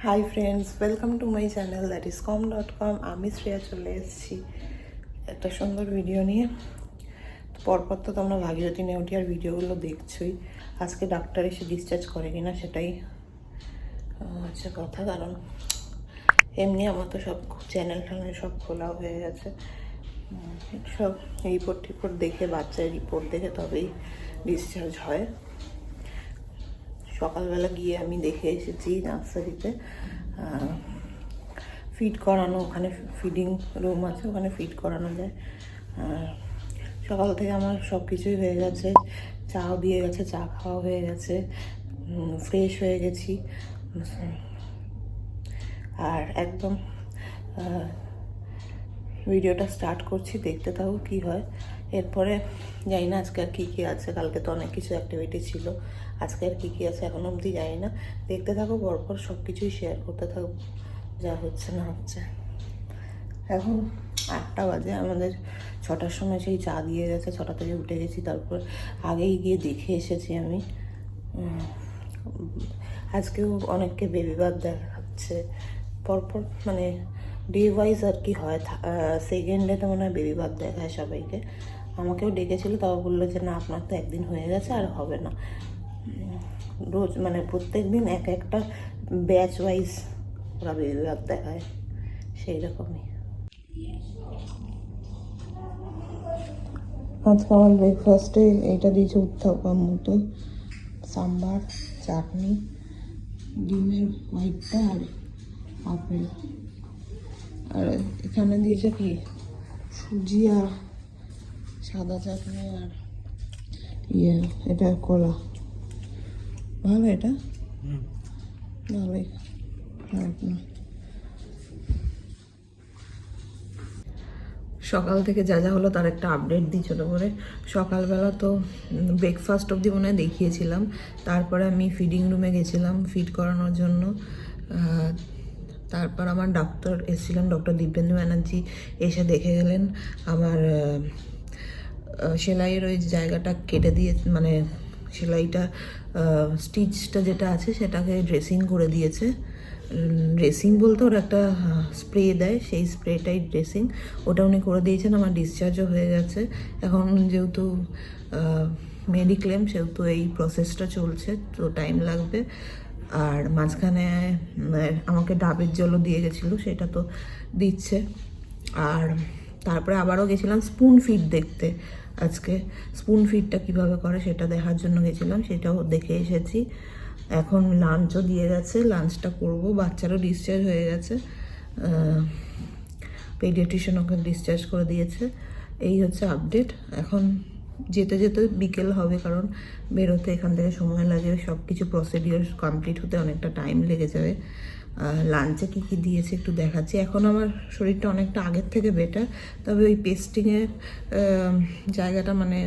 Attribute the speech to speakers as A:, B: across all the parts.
A: Hi friends, welcome to my channel that is com.com। আমি শ্রেয়া চলে এসেছি একটা সুন্দর ভিডিও নিয়ে। পরপর তো তোমরা ভাগীরথী নেউটিয়ার ভিডিওগুলো দেখছোই। আজকে ডাক্তার এসে ডিসচার্জ করে কিনা সেটাই হচ্ছে কথা। কারণ এমনি আমার তো সব চ্যানেল সব খোলা হয়ে গেছে। সব রিপোর্ট দেখে, বাচ্চার রিপোর্ট দেখে তবেই ডিসচার্জ হয়। সকালবেলা গিয়ে আমি দেখে এসেছি নার্সারিতে ফিড করানো, ওখানে ফিডিং রুম আছে, ওখানে ফিড করানো যায়। সকাল থেকে আমার সব কিছুই হয়ে গেছে, চাও দিয়ে গেছে, চা খাওয়া হয়ে গেছে, ফ্রেশ হয়ে গেছি। আর একদম ভিডিওটা স্টার্ট করছি, দেখতে থাকো কী হয়। এরপরে জানি না আজকে আর কী কী আছে, কালকে তো অনেক কিছু অ্যাক্টিভিটি ছিল, আজকে আর কী কী আছে এখনও অবধি জানি না। দেখতে থাকো, পরপর সব কিছুই শেয়ার করতে থাকো যা হচ্ছে না হচ্ছে। এখন 8টা বাজে, আমাদের 6টার সময় সেই চা দিয়ে গেছে, 6টা থেকে উঠে গেছি। তারপর আগেই গিয়ে দেখে এসেছি আমি। আজকেও অনেককে বেবি বার্থ দেখাচ্ছে পরপর, মানে ডে ওয়াইজ আর কি হয়। সেকেন্ড ডেতে মনে হয় বেবি বার্থ দেখায় সবাইকে। আমাকেও ডেকেছিল, তাও বললো যে না, আপনার তো একদিন হয়ে গেছে, আর হবে না। রোজ মানে প্রত্যেক দিন এক একটা ব্যাচ ওয়াইজ ওরা বেবি বার্থ দেখায়, সেই রকমই। আজকে আমার ব্রেকফাস্টে এইটা দিয়েছে, উত্থাপাম মতো, সাম্বার, চাটনি, ডিমের হোয়াইটটা আর আপেল। আর এখানে দিয়েছে কি সুজি আর সাদা চাটনি আর এটা কলা। ভালো, এটা ভালোই, খারাপ না। সকাল থেকে যা যা হলো তার একটা আপডেট দিই ছোটো করে। সকালবেলা তো ব্রেকফাস্ট অবধি মনে হয় দেখিয়েছিলাম। তারপরে আমি ফিডিং রুমে গেছিলাম ফিড করানোর জন্য। তারপর আমার ডাক্তার এসেছিলেন, ডক্টর দিব্যেন্দু ব্যানার্জি, এসে দেখে গেলেন আমার সেলাইয়ের ওই জায়গাটা কেটে দিয়ে, মানে সেলাইটা স্টিচটা যেটা আছে সেটাকে ড্রেসিং করে দিয়েছে। ড্রেসিং বলতে ওরা একটা স্প্রে দেয়, সেই স্প্রেটাই ড্রেসিং, ওটা উনি করে দিয়েছেন। আমার ডিসচার্জও হয়ে গেছে। এখন যেহেতু মেডিক্লেম, সেহেতু এই প্রসেসটা চলছে, তো টাইম লাগবে। আর মাঝখানে আমাকে ডাবের জলও দিয়ে গেছিলো, সেটা তো দিচ্ছে। আর তারপরে আবারও গেছিলাম স্পুন ফিড দেখতে। আজকে স্পুন ফিডটা কীভাবে করে সেটা দেখার জন্য গেছিলাম, সেটাও দেখে এসেছি। এখন লাঞ্চও দিয়ে গেছে, লাঞ্চটা করব। বাচ্চারও ডিসচার্জ হয়ে গেছে, পেডিয়াট্রিশিয়ান ওকে ডিসচার্জ করে দিয়েছে। এই হচ্ছে আপডেট। এখন যেতে যেতে বিকেল হবে, কারণ বেরোতে এখান থেকে সময় লাগে, সব কিছু প্রসিডিওর কমপ্লিট হতে অনেকটা টাইম লেগে যাবে। লাঞ্চে কী কী দিয়েছে একটু দেখাচ্ছি। এখন আমার শরীরটা অনেকটা আগের থেকে বেটার, তবে ওই পেস্টিংয়ের জায়গাটা, মানে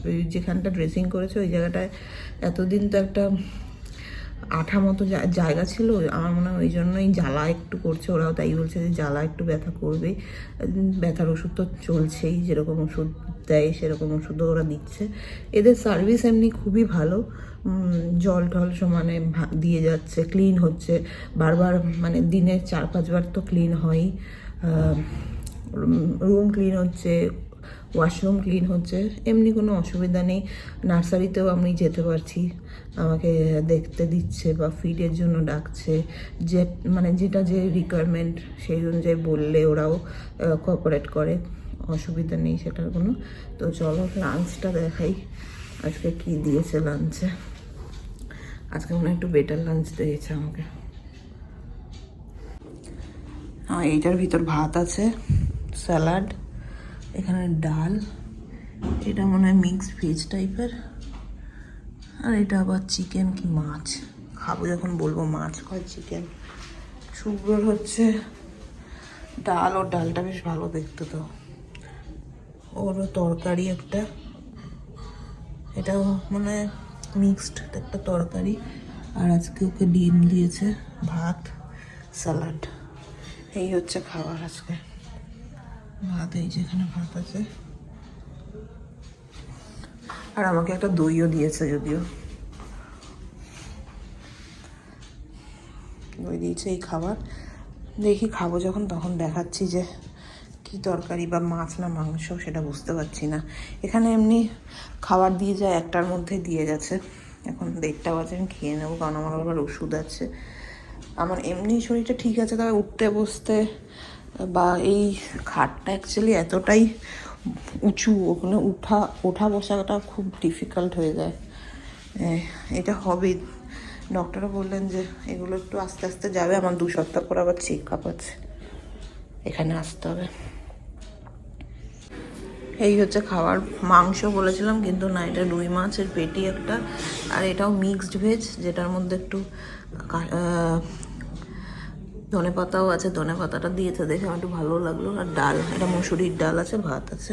A: ওই যেখানটা ড্রেসিং করেছে ওই জায়গাটায় এতদিন তো একটা আঠা মতো জায়গা ছিল, আমার মনে হয় ওই জন্যই জ্বালা একটু করছে। ওরাও তাই বলছে যে জ্বালা একটু ব্যথা করবে। ব্যথার ওষুধ তো চলছেই, যেরকম ওষুধ দেয় সেরকম ওষুধও ওরা দিচ্ছে। এদের সার্ভিস এমনি খুবই ভালো, জল টল সমানে দিয়ে যাচ্ছে, ক্লিন হচ্ছে বারবার, মানে দিনে 4-5 বার তো ক্লিন হয়ই। রুম ক্লিন হচ্ছে, ওয়াশরুম ক্লিন হচ্ছে, এমনি কোনো অসুবিধা নেই। নার্সারিতেও আমি যেতে পারছি, আমাকে দেখতে দিচ্ছে বা ফিডের জন্য ডাকছে, যে মানে যেটা যে রিকোয়ারমেন্ট সেই অনুযায়ী বললে ওরাও কোঅপারেট করে, অসুবিধা নেই সেটার কোনো। তো চলো লাঞ্চটা দেখাই, আজকে কি দিয়েছে লাঞ্চে। আজকে মনে হয় একটু বেটার লাঞ্চ দিয়েছে আমাকে। এইটার ভিতর ভাত আছে, স্যালাড, এখানে ডাল, এটা মনে হয় মিক্সড ভেজ টাইপের, আর এটা আবার চিকেন কি মাছ, খাবো যখন বলবো মাছ হয় চিকেন। শুভ্রর হচ্ছে ডাল, ওর ডালটা বেশ ভালো দেখতে, তো ওরও তরকারি একটা, এটাও মানে মিক্সড একটা তরকারি। আর আজকে ওকে ডিম দিয়েছে, ভাত, স্যালাড। এই হচ্ছে খাবার আজকে। ভাত, এই যেখানে ভাত আছে, আর আমাকে একটা দইও দিয়েছে, যদিও ওই দিয়েছে এই খাবার। দেখি খাবো যখন তখন দেখাচ্ছি যে কি তরকারি বা মাছ না মাংস সেটা বুঝতে পারছি না। এখানে এমনি খাবার দিয়ে যায়, একটার মধ্যে দিয়ে গেছে। এখন 1:30 বাজে, আমি খেয়ে নেবো কারণ আমার আবার ওষুধ আছে। আমার এমনি শরীরটা ঠিক আছে, তবে উঠতে বসতে বা এই খাটটা অ্যাকচুয়ালি এতটাই উঁচু, ওখানে ওঠা বসাটা খুব ডিফিকাল্ট হয়ে যায়। এটা হবেই, ডক্টরও বললেন যে এগুলো একটু আস্তে আস্তে যাবে। আমার 2 সপ্তাহ পর আবার চেক আপ আছে, এখানে আসতে হবে। এই হচ্ছে খাবার। মাংস বলেছিলাম কিন্তু না, এটা রুই মাছের পেটি একটা, আর এটাও মিক্সড ভেজ, যেটার মধ্যে একটু ধনে পাতাও আছে। ধনে পাতাটা দিয়েছে দেখে আমার একটু ভালো লাগলো। আর ডাল, এটা মুসুরির ডাল আছে, ভাত আছে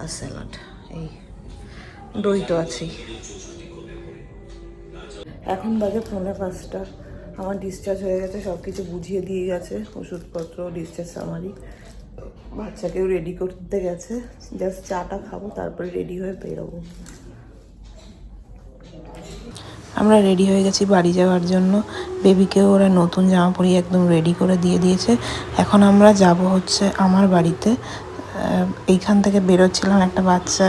A: আর স্যালাড। এই দই তো আছেই। এখন বাজে 4:45। আমার ডিসচার্জ হয়ে গেছে, সব কিছু বুঝিয়ে দিয়ে গেছে, ওষুধপত্র, ডিসচার্জ সামারি। বাচ্চাকেও রেডি করতে গেছে, জাস্ট চাটা খাবো তারপরে রেডি হয়ে বেরোবো। আমরা রেডি হয়ে গেছি বাড়ি যাওয়ার জন্য। বেবিকেও ওরা নতুন জামা পরিয়ে একদম রেডি করে দিয়ে দিয়েছে। এখন আমরা যাব হচ্ছে আমার বাড়িতে। এইখান থেকে বেরোচ্ছিলাম, একটা বাচ্চা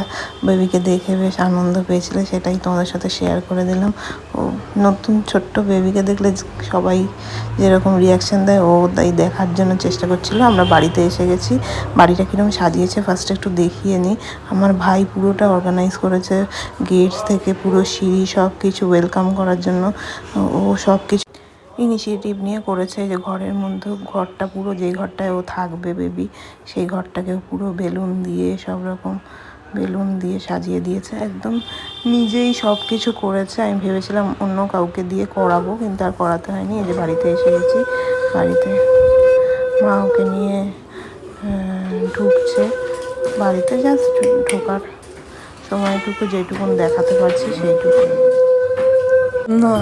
A: বেবিকে দেখে বেশ আনন্দ পেয়েছিল, সেটাই তোমাদের সাথে শেয়ার করে দিলাম। ও নতুন ছোট্ট বেবিকে দেখলে সবাই যেরকম রিয়াকশান দেয়, ও তাই দেখার জন্য চেষ্টা করছিল। আমরা বাড়িতে এসে গেছি। বাড়িটা কীরকম সাজিয়েছে ফার্স্টে একটু দেখিয়ে নিই। আমার ভাই পুরোটা অর্গানাইজ করেছে, গেটস থেকে পুরো সিঁড়ি সব কিছু ওয়েলকাম করার জন্য ও সব কিছু ইনিশিয়েটিভ নিয়ে করেছে। যে ঘরের মধ্যে ঘরটা পুরো, যে ঘরটায় ও থাকবে বেবি, সেই ঘরটাকেও পুরো বেলুন দিয়ে সব রকম বেলুন দিয়ে সাজিয়ে দিয়েছে। একদম নিজেই সব কিছু করেছে। আমি ভেবেছিলাম অন্য কাউকে দিয়ে করাবো, কিন্তু আর করাতে হয়নি। এই যে বাড়িতে এসে গেছি, বাড়িতে মা ওকে নিয়ে ঢুকছে। বাড়িতে জাস্ট ঢোকার সময়টুকু যেটুকুন দেখাতে পারছি সেইটুকু। না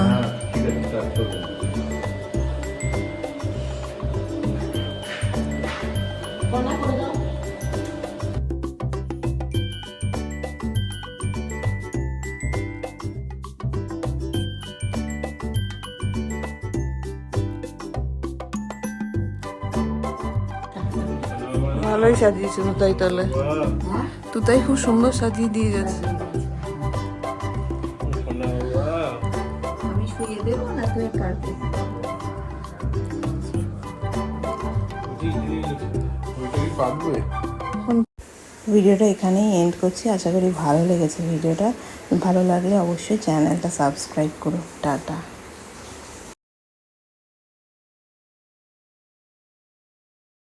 A: ভালোই সাজিয়েছে তুতাই, তাহলে তুতাই খুব সুন্দর সাজিয়ে দিয়ে গেছে। আমি শুয়ে দেবো না, তুই কাটবি। ভিডিওটা এখানেই এন্ড করছি। আশা করি ভালো লেগেছে ভিডিওটা। ভালো লাগলে অবশ্যই চ্যানেলটা সাবস্ক্রাইব করো। টাটা।